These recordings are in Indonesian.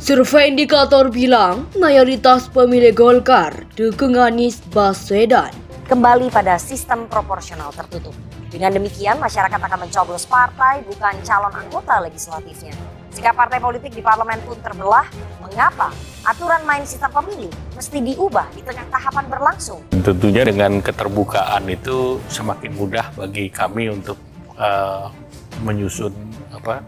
Survei indikator bilang mayoritas pemilih Golkar dukung Anies Baswedan. Kembali pada sistem proporsional tertutup. Dengan demikian, masyarakat akan mencoblos partai bukan calon anggota legislatifnya. Sikap partai politik di parlemen pun terbelah. Mengapa? Aturan main sistem pemilu mesti diubah di tengah tahapan berlangsung. Tentunya dengan keterbukaan itu semakin mudah bagi kami untuk menyusun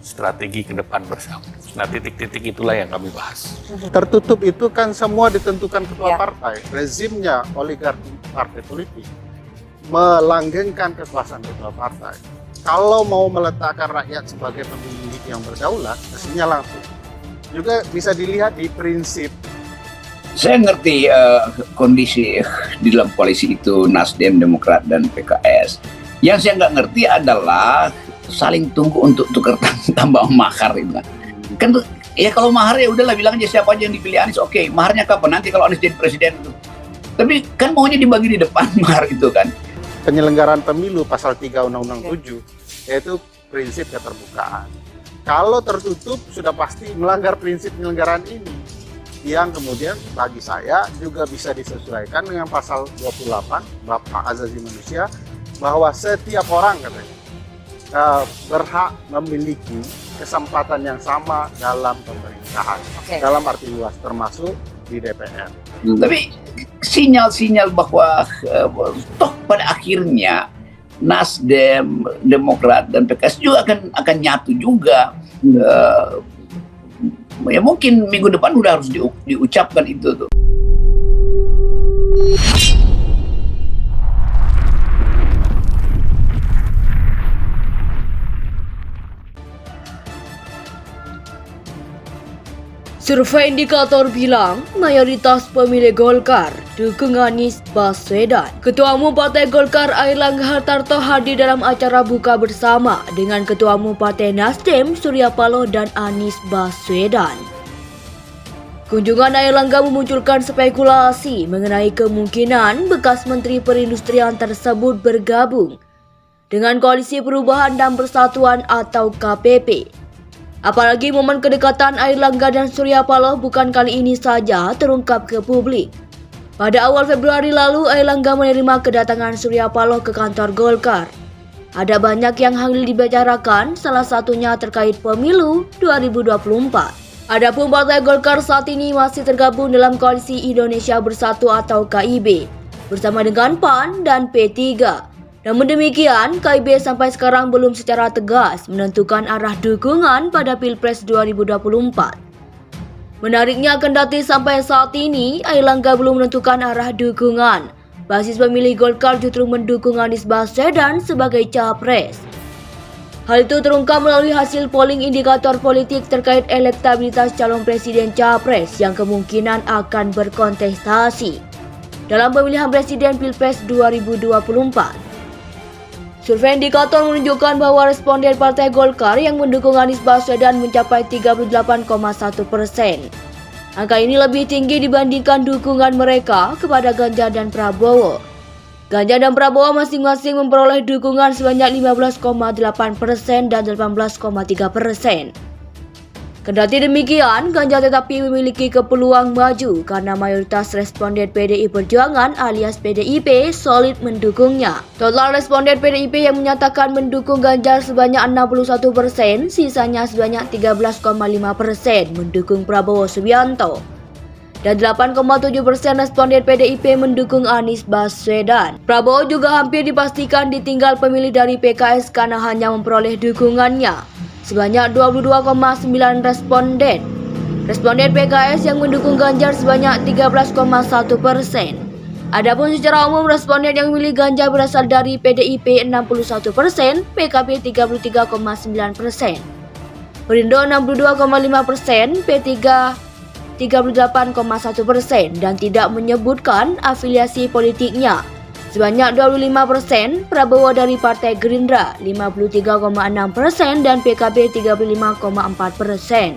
strategi ke depan bersama. Nah, titik-titik itulah yang kami bahas. Tertutup itu kan semua ditentukan ketua partai. Rezimnya oligarki partai politik melanggengkan kekuasaan ketua partai. Kalau mau meletakkan rakyat sebagai pemilik yang berdaulat, mestinya langsung. Juga bisa dilihat di prinsip. Saya ngerti kondisi di dalam koalisi itu Nasdem, Demokrat, dan PKS. Yang saya nggak ngerti adalah saling tunggu untuk tukar tambah mahar itu kan ya kalau mahar ya udahlah bilang aja siapa aja yang dipilih Anies, oke, maharnya kapan, nanti kalau Anies jadi presiden itu. Tapi kan maunya dibagi di depan mahar itu kan. Penyelenggaraan pemilu pasal 3 Undang-Undang 7 yaitu prinsip keterbukaan. Kalau tertutup sudah pasti melanggar prinsip penyelenggaraan ini, yang kemudian bagi saya juga bisa disesuaikan dengan pasal 28 Bab Hak Asasi Manusia, bahwa setiap orang katanya berhak memiliki kesempatan yang sama dalam pemerintahan, dalam arti luas termasuk di DPR. Tapi sinyal-sinyal bahwa toh pada akhirnya Nasdem, Demokrat, dan PKS juga akan nyatu juga. Ya mungkin minggu depan udah harus diucapkan itu tuh. Survei indikator bilang mayoritas pemilih Golkar dukung Anies Baswedan. Ketua Umum Partai Golkar Airlangga Hartarto hadir dalam acara buka bersama dengan Ketua Umum Partai Nasdem Surya Paloh dan Anies Baswedan. Kunjungan Airlangga memunculkan spekulasi mengenai kemungkinan bekas Menteri Perindustrian tersebut bergabung dengan Koalisi Perubahan dan Persatuan atau KPP. Apalagi momen kedekatan Airlangga dan Surya Paloh bukan kali ini saja terungkap ke publik. Pada awal Februari lalu, Airlangga menerima kedatangan Surya Paloh ke kantor Golkar. Ada banyak yang hanggil dibicarakan, salah satunya terkait pemilu 2024. Adapun Partai Golkar saat ini masih tergabung dalam Koalisi Indonesia Bersatu atau KIB bersama dengan PAN dan P3. Namun demikian, KIB sampai sekarang belum secara tegas menentukan arah dukungan pada Pilpres 2024. Menariknya, kendati sampai saat ini, Airlangga belum menentukan arah dukungan. Basis pemilih Golkar justru mendukung Anies Baswedan sebagai capres. Hal itu terungkap melalui hasil polling indikator politik terkait elektabilitas calon presiden capres yang kemungkinan akan berkontestasi dalam pemilihan presiden Pilpres 2024. Survei indikator menunjukkan bahwa responden Partai Golkar yang mendukung Anies Baswedan mencapai 38,1%. Angka ini lebih tinggi dibandingkan dukungan mereka kepada Ganjar dan Prabowo. Ganjar dan Prabowo masing-masing memperoleh dukungan sebanyak 15,8% dan 18,3%. Kendati demikian, Ganjar tetapi memiliki kepeluang maju karena mayoritas responden PDI Perjuangan alias PDIP solid mendukungnya. Total responden PDIP yang menyatakan mendukung Ganjar sebanyak 61%, sisanya sebanyak 13,5% mendukung Prabowo Subianto. Dan 8,7% responden PDIP mendukung Anies Baswedan. Prabowo juga hampir dipastikan ditinggal pemilih dari PKS karena hanya memperoleh dukungannya sebanyak 22,9 responden. Responden PKS yang mendukung Ganjar sebanyak 13,1%. Adapun secara umum responden yang memilih Ganjar berasal dari PDIP 61%, PKB 33,9%, Perindo 62,5%, P3 38,1% dan tidak menyebutkan afiliasi politiknya. Sebanyak 25%, Prabowo dari Partai Gerindra 53,6% dan PKB 35,4%.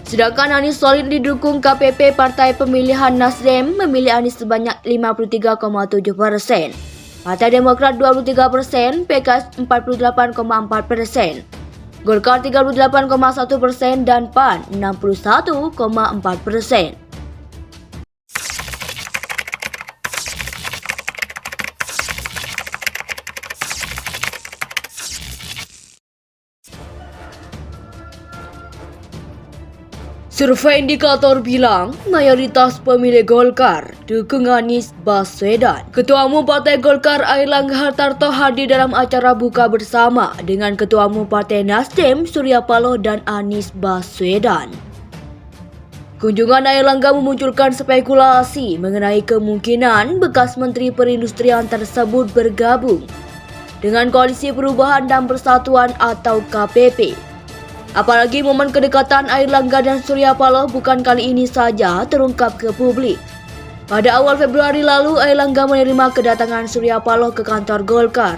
Sedangkan Anies solid didukung KPP Partai Pemilihan Nasdem memilih Anies sebanyak 53,7%. Partai Demokrat 23%, PKS 48,4%. Golkar 38,1% dan PAN 61,4%. Survei indikator bilang mayoritas pemilih Golkar dukung Anies Baswedan. Ketua Umum Partai Golkar Airlangga Hartarto hadir dalam acara buka bersama dengan Ketua Umum Partai Nasdem Surya Paloh dan Anies Baswedan. Kunjungan Airlangga memunculkan spekulasi mengenai kemungkinan bekas Menteri Perindustrian tersebut bergabung dengan Koalisi Perubahan dan Persatuan atau KPP. Apalagi momen kedekatan Airlangga dan Surya Paloh bukan kali ini saja terungkap ke publik. Pada awal Februari lalu, Airlangga menerima kedatangan Surya Paloh ke kantor Golkar.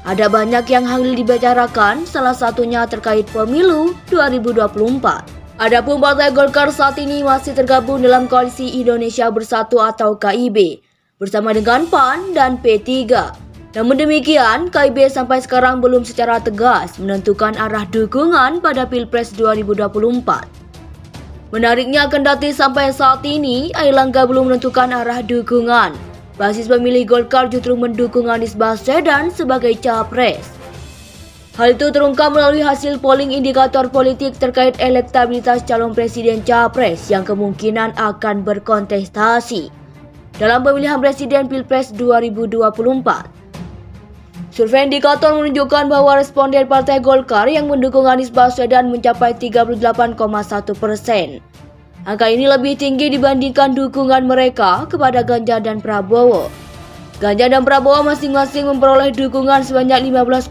Ada banyak yang hanggil dibicarakan, salah satunya terkait pemilu 2024. Adapun Partai Golkar saat ini masih tergabung dalam Koalisi Indonesia Bersatu atau KIB bersama dengan PAN dan P3. Namun demikian, KIB sampai sekarang belum secara tegas menentukan arah dukungan pada Pilpres 2024. Menariknya, kendati sampai saat ini Airlangga belum menentukan arah dukungan, basis pemilih Golkar justru mendukung Anies Baswedan sebagai capres. Hal itu terungkap melalui hasil polling indikator politik terkait elektabilitas calon presiden capres yang kemungkinan akan berkontestasi dalam pemilihan presiden Pilpres 2024. Survei indikator menunjukkan bahwa responden Partai Golkar yang mendukung Anies Baswedan mencapai 38,1%. Angka ini lebih tinggi dibandingkan dukungan mereka kepada Ganjar dan Prabowo. Ganjar dan Prabowo masing-masing memperoleh dukungan sebanyak 15,8%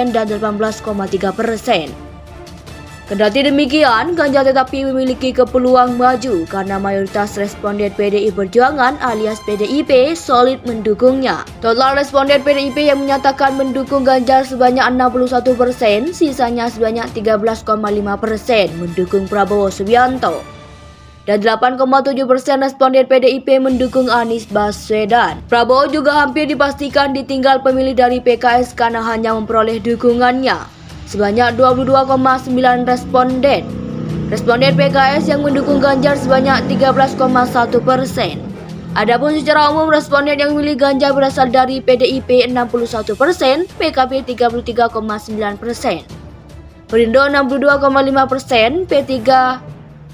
dan 18,3%. Kendati demikian, Ganjar tetapi memiliki kepeluang maju karena mayoritas responden PDI Perjuangan alias PDIP solid mendukungnya. Total responden PDIP yang menyatakan mendukung Ganjar sebanyak 61%, sisanya sebanyak 13,5% mendukung Prabowo Subianto. Dan 8,7% responden PDIP mendukung Anies Baswedan. Prabowo juga hampir dipastikan ditinggal pemilih dari PKS karena hanya memperoleh dukungannya sebanyak 22,9 responden. Responden PKS yang mendukung Ganjar sebanyak 13,1%. Adapun secara umum responden yang memilih Ganjar berasal dari PDIP 61%, PKB 33,9%, Perindo 62,5%, P3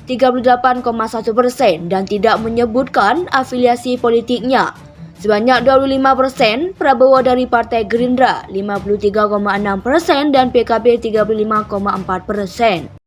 38,1% dan tidak menyebutkan afiliasi politiknya. Sebanyak 25%, Prabowo dari Partai Gerindra 53,6% dan PKB 35,4%.